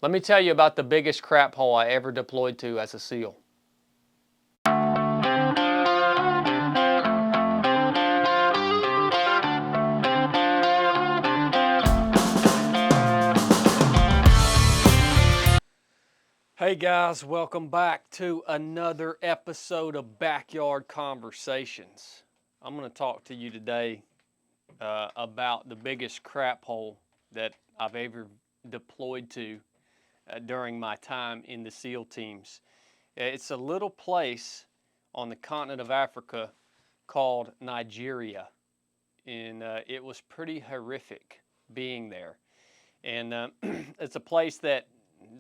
Let me tell you about the biggest crap hole I ever deployed to as a SEAL. Hey guys, welcome back to another episode of Backyard Conversations. I'm going to talk to you today about the biggest crap hole that I've ever deployed to during my time in the SEAL teams. It's a little place on the continent of Africa called Nigeria, and it was pretty horrific being there. And it's a place that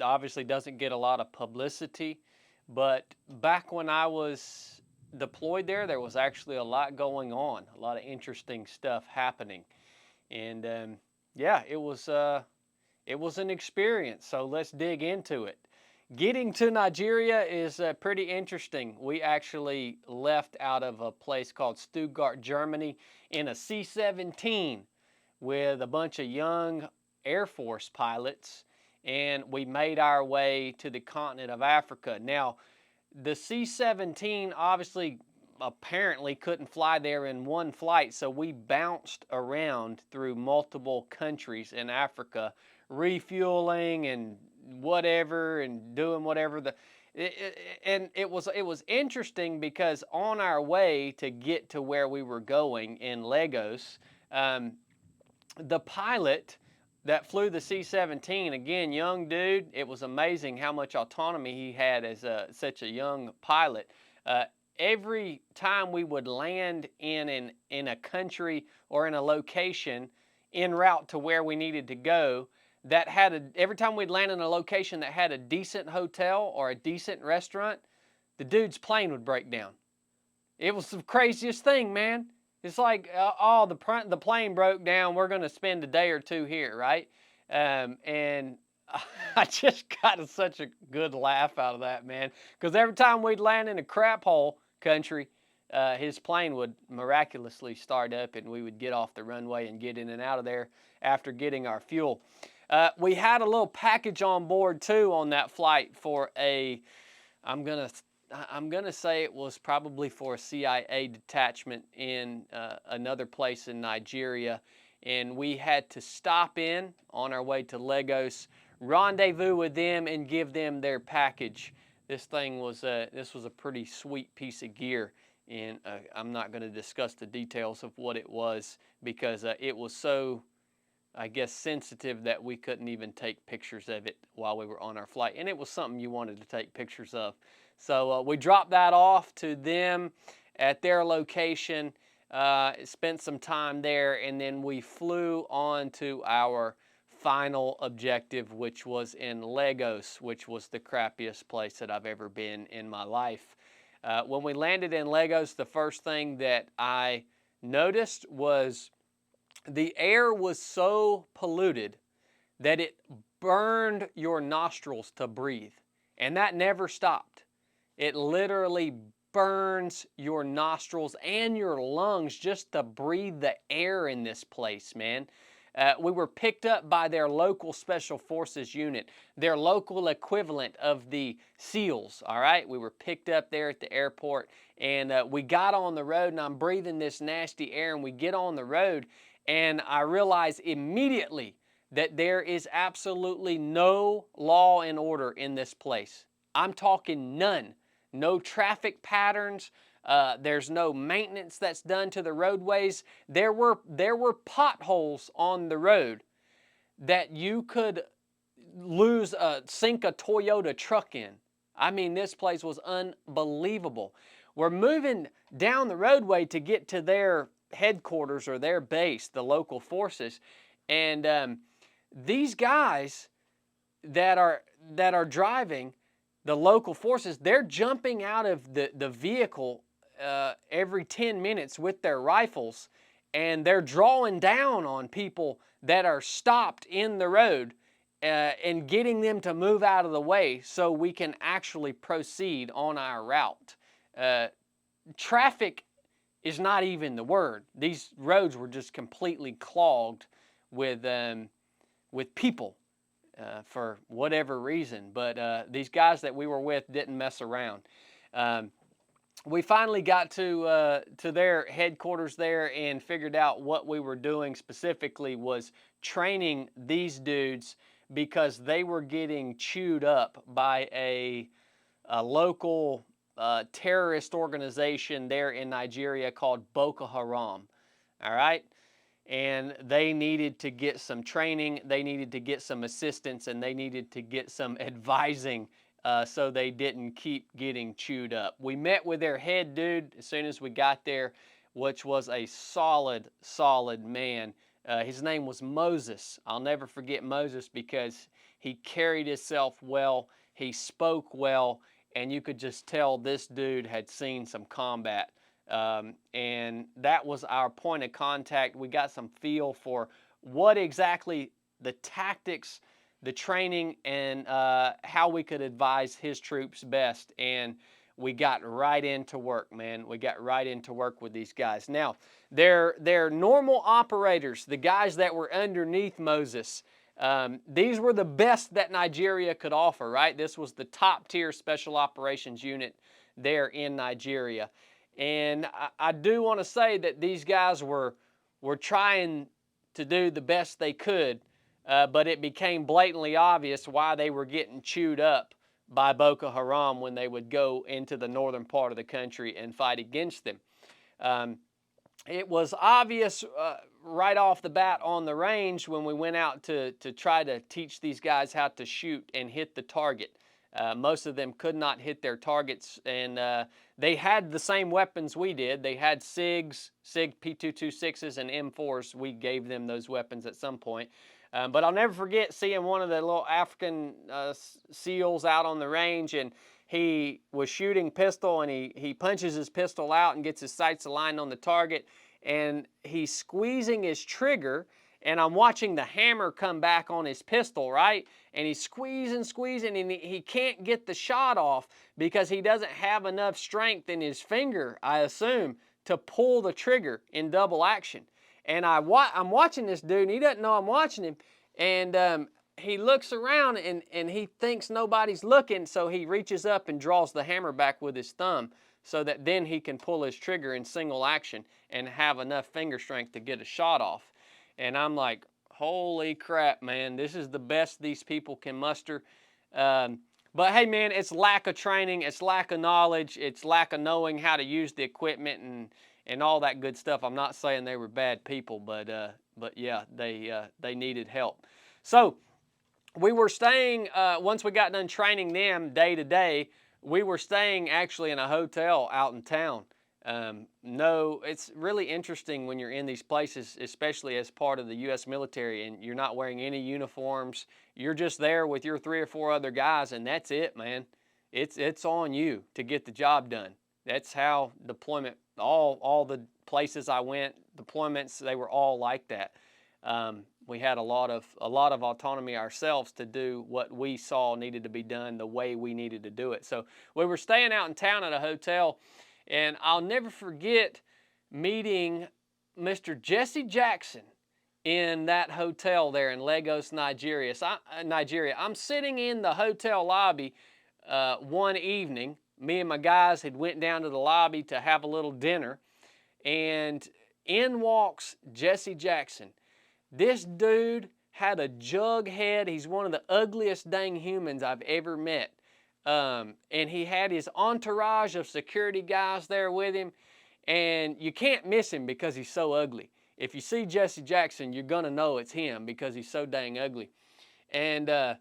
obviously doesn't get a lot of publicity, but back when I was deployed there was actually a lot going on, a lot of interesting stuff happening. And yeah, it was an experience, so let's dig into it. Getting to Nigeria is pretty interesting. We actually left out of a place called Stuttgart, Germany in a C-17 with a bunch of young Air Force pilots, and we made our way to the continent of Africa. Now, the C-17 obviously apparently couldn't fly there in one flight, so we bounced around through multiple countries in Africa, refueling and whatever and doing whatever. It was interesting because on our way to get to where we were going in Lagos, the pilot that flew the C-17, again, young dude, it was amazing how much autonomy he had as such a young pilot. Every time we would land in a country or in a location en route to where we needed to go, every time we'd land in a location that had a decent hotel or a decent restaurant, the dude's plane would break down. It was the craziest thing, man. It's like, the plane broke down, we're going to spend a day or two here, right? And I just got such a good laugh out of that, man. Because every time we'd land in a crap hole country, his plane would miraculously start up and we would get off the runway and get in and out of there after getting our fuel. We had a little package on board, too, on that flight for I'm gonna say it was probably for a CIA detachment in another place in Nigeria, and we had to stop in on our way to Lagos, rendezvous with them, and give them their package. This was a pretty sweet piece of gear, and I'm not going to discuss the details of what it was because it was so, I guess, sensitive that we couldn't even take pictures of it while we were on our flight, and it was something you wanted to take pictures of. So we dropped that off to them at their location, spent some time there, and then we flew on to our final objective, which was in Lagos, which was the crappiest place that I've ever been in my life. When we landed in Lagos, the first thing that I noticed was the air was so polluted that it burned your nostrils to breathe, and that never stopped. It literally burns your nostrils and your lungs just to breathe the air in this place, man. We were picked up by their local Special Forces unit, their local equivalent of the SEALs, all right? We were picked up there at the airport, and we got on the road, and I'm breathing this nasty air, and we get on the road, and I realize immediately that there is absolutely no law and order in this place. I'm talking none. No traffic patterns. There's no maintenance that's done to the roadways. There were potholes on the road that you could sink a Toyota truck in. I mean, this place was unbelievable. We're moving down the roadway to get to their headquarters or their base, the local forces, and these guys that are driving the local forces, they're jumping out of the vehicle every 10 minutes with their rifles, and they're drawing down on people that are stopped in the road and getting them to move out of the way so we can actually proceed on our route. Traffic is not even the word. These roads were just completely clogged with people. for whatever reason. But these guys that we were with didn't mess around. We finally got to their headquarters there and figured out what we were doing specifically was training these dudes because they were getting chewed up by a local terrorist organization there in Nigeria called Boko Haram. All right? And they needed to get some training, they needed to get some assistance, and they needed to get some advising so they didn't keep getting chewed up. We met with their head dude as soon as we got there, which was a solid man. His name was Moses. I'll never forget Moses because he carried himself well, he spoke well, and you could just tell this dude had seen some combat. And that was our point of contact. We got some feel for what exactly the tactics, the training, and how we could advise his troops best. And we got right into work, man. We got right into work with these guys. Now, they're normal operators, the guys that were underneath Moses. These were the best that Nigeria could offer, right? This was the top tier special operations unit there in Nigeria. And I do want to say that these guys were trying to do the best they could, but it became blatantly obvious why they were getting chewed up by Boko Haram when they would go into the northern part of the country and fight against them. It was obvious right off the bat on the range when we went out to try to teach these guys how to shoot and hit the target. Most of them could not hit their targets, and they had the same weapons we did. They had SIGs, SIG P226s, and M4s. We gave them those weapons at some point. But I'll never forget seeing one of the little African SEALs out on the range, and he was shooting pistol, and he punches his pistol out and gets his sights aligned on the target, and he's squeezing his trigger, and I'm watching the hammer come back on his pistol, right? And he's squeezing, and he can't get the shot off because he doesn't have enough strength in his finger, I assume, to pull the trigger in double action. And I'm watching this dude, and he doesn't know I'm watching him, and he looks around, and he thinks nobody's looking, so he reaches up and draws the hammer back with his thumb so that then he can pull his trigger in single action and have enough finger strength to get a shot off. And I'm like, holy crap, man, this is the best these people can muster. But hey, man, it's lack of training, it's lack of knowledge, it's lack of knowing how to use the equipment and all that good stuff. I'm not saying they were bad people, but yeah, they needed help. So we were staying, once we got done training them day to day, we were staying actually in a hotel out in town. No, it's really interesting when you're in these places, especially as part of the U.S. military, and you're not wearing any uniforms. You're just there with your 3 or 4 other guys, and that's it, man. It's on you to get the job done. That's how deployment, all the places I went, deployments, they were all like that. We had a lot of autonomy ourselves to do what we saw needed to be done the way we needed to do it. So we were staying out in town at a hotel, and I'll never forget meeting Mr. Jesse Jackson in that hotel there in Lagos, Nigeria. I'm sitting in the hotel lobby one evening. Me and my guys had went down to the lobby to have a little dinner, and in walks Jesse Jackson. This dude had a jug head. He's one of the ugliest dang humans I've ever met. And he had his entourage of security guys there with him, and you can't miss him because he's so ugly. If you see Jesse Jackson, you're gonna know it's him because he's so dang ugly. And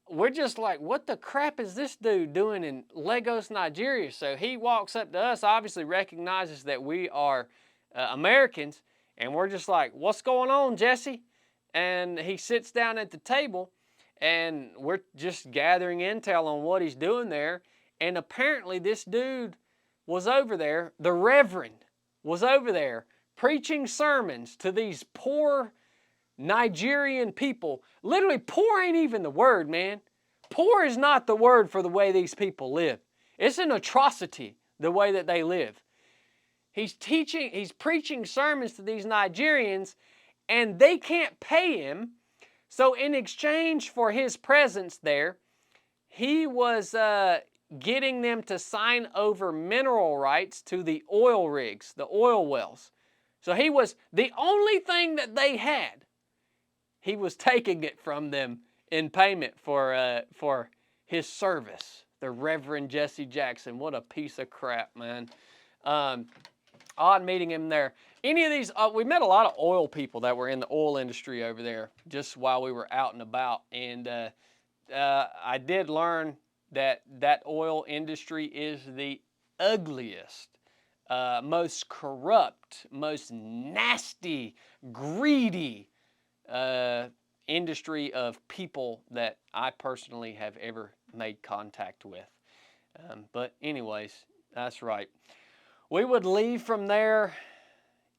we're just like, what the crap is this dude doing in Lagos, Nigeria? So he walks up to us, obviously recognizes that we are Americans, and we're just like, what's going on, Jesse? And he sits down at the table, and we're just gathering intel on what he's doing there. And apparently this dude was over there, the Reverend was over there preaching sermons to these poor Nigerian people. Literally, poor ain't even the word, man. Poor is not the word for the way these people live. It's an atrocity, the way that they live. He's preaching sermons to these Nigerians, and they can't pay him So in exchange for his presence there, he was getting them to sign over mineral rights to the oil rigs, the oil wells. So he was the only thing that they had. He was taking it from them in payment for his service. The Reverend Jesse Jackson. What a piece of crap, man. Odd meeting him there. Any of these, we met a lot of oil people that were in the oil industry over there just while we were out and about. And I did learn that oil industry is the ugliest, most corrupt, most nasty, greedy industry of people that I personally have ever made contact with. But anyways, that's right. We would leave from there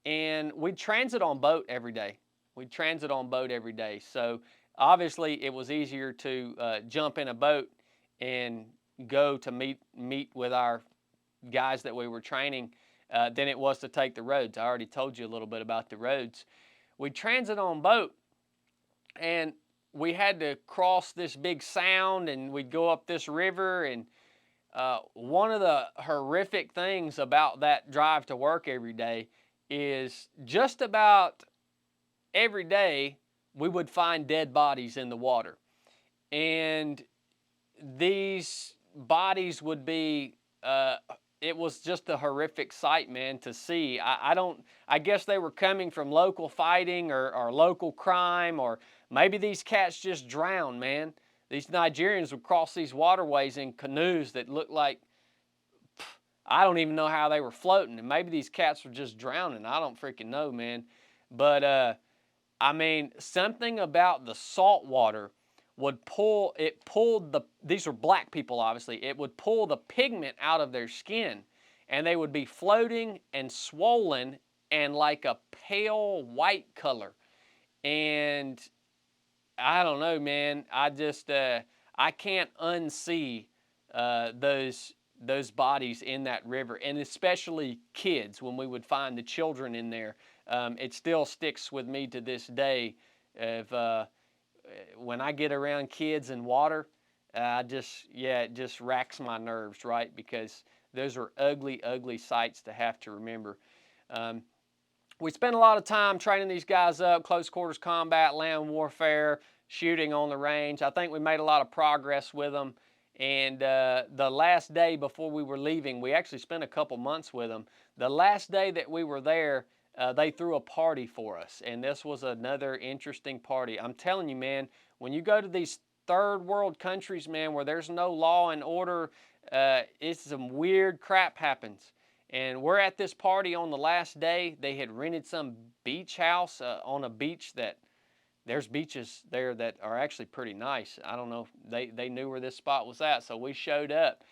and we'd transit on boat every day. We'd transit on boat every day. So obviously it was easier to jump in a boat and go to meet with our guys that we were training than it was to take the roads. I already told you a little bit about the roads. We'd transit on boat and we had to cross this big sound and we'd go up this river. And one of the horrific things about that drive to work every day is just about every day we would find dead bodies in the water. And these bodies would be, it was just a horrific sight, man, to see. I guess they were coming from local fighting or local crime, or maybe these cats just drowned, man. These Nigerians would cross these waterways in canoes that looked like, I don't even know how they were floating. And maybe these cats were just drowning. I don't freaking know, man. But, I mean, something about the salt water would these were black people, obviously. It would pull the pigment out of their skin. And they would be floating and swollen and like a pale white color. And I don't know, man. I just, I can't unsee those bodies in that river, and especially kids, when we would find the children in there. It still sticks with me to this day. When I get around kids and water, it just racks my nerves, right? Because those are ugly, ugly sights to have to remember. We spent a lot of time training these guys up, close quarters combat, land warfare, shooting on the range. I think we made a lot of progress with them. And the last day before we were leaving, we actually spent a couple months with them. The last day that we were there, they threw a party for us. And this was another interesting party. I'm telling you, man, when you go to these third world countries, man, where there's no law and order, it's some weird crap happens. And we're at this party on the last day. They had rented some beach house on a beach that, there's beaches there that are actually pretty nice. I don't know, they knew where this spot was at, so we showed up.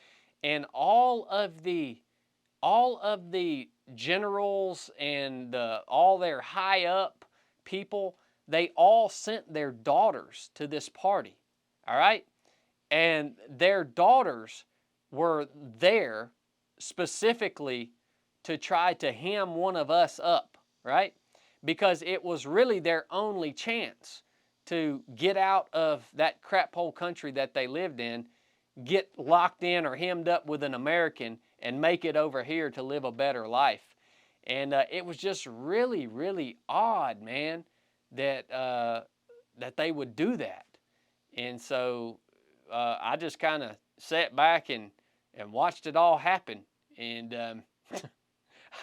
And all of the generals and all their high up people, they all sent their daughters to this party, all right? And their daughters were there specifically to try to hem one of us up, right? Because it was really their only chance to get out of that crap hole country that they lived in, get locked in or hemmed up with an American, and make it over here to live a better life. And it was just really, really odd, man, that they would do that. And so I just kind of sat back and watched it all happen. And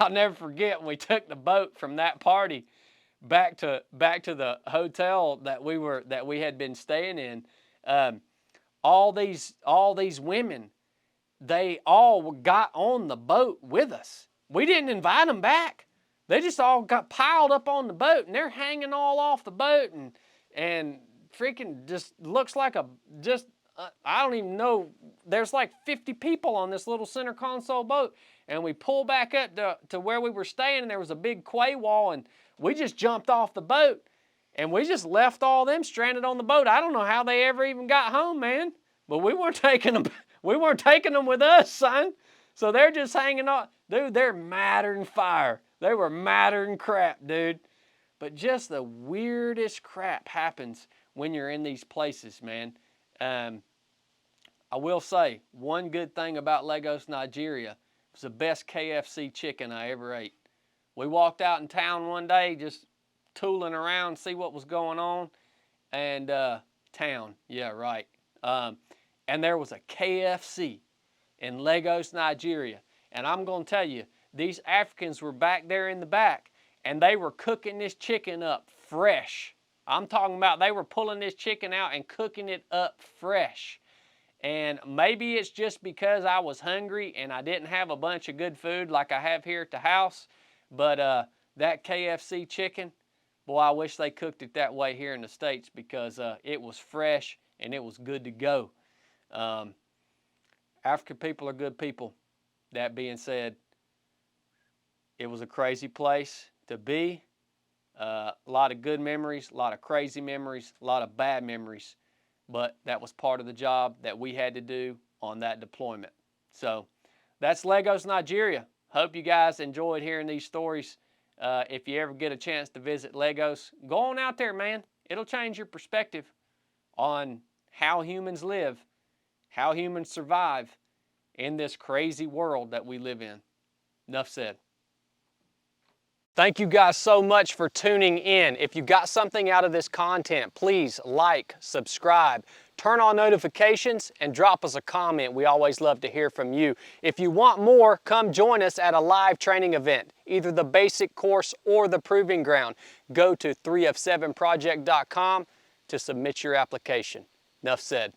I'll never forget when we took the boat from that party back to the hotel that we had been staying in. All these women, they all got on the boat with us. We didn't invite them back. They just all got piled up on the boat, and they're hanging all off the boat, and freaking just looks like I don't even know. There's like 50 people on this little center console boat. And we pulled back up to where we were staying, and there was a big quay wall, and we just jumped off the boat, and we just left all them stranded on the boat. I don't know how they ever even got home, man. But we weren't taking them with us, son. So they're just hanging on. Dude, they're madder than fire. They were madder than crap, dude. But just the weirdest crap happens when you're in these places, man. I will say, one good thing about Lagos, Nigeria, was the best KFC chicken I ever ate. We walked out in town one day just tooling around, see what was going on, and town, yeah, right. And there was a KFC in Lagos, Nigeria. And I'm going to tell you, these Africans were back there in the back, and they were cooking this chicken up fresh. I'm talking about they were pulling this chicken out and cooking it up fresh. And maybe it's just because I was hungry and I didn't have a bunch of good food like I have here at the house, but that KFC chicken, boy, I wish they cooked it that way here in the States, because it was fresh and it was good to go. African people are good people. That being said, it was a crazy place to be. A lot of good memories, a lot of crazy memories, a lot of bad memories. But that was part of the job that we had to do on that deployment. So that's Lagos, Nigeria. Hope you guys enjoyed hearing these stories. If you ever get a chance to visit Lagos, go on out there, man. It'll change your perspective on how humans live, how humans survive in this crazy world that we live in. Nuff said. Thank you guys so much for tuning in. If you got something out of this content, please like, subscribe, turn on notifications, and drop us a comment. We always love to hear from you. If you want more, come join us at a live training event, either the basic course or the proving ground. Go to 3of7project.com to submit your application. Nuff said.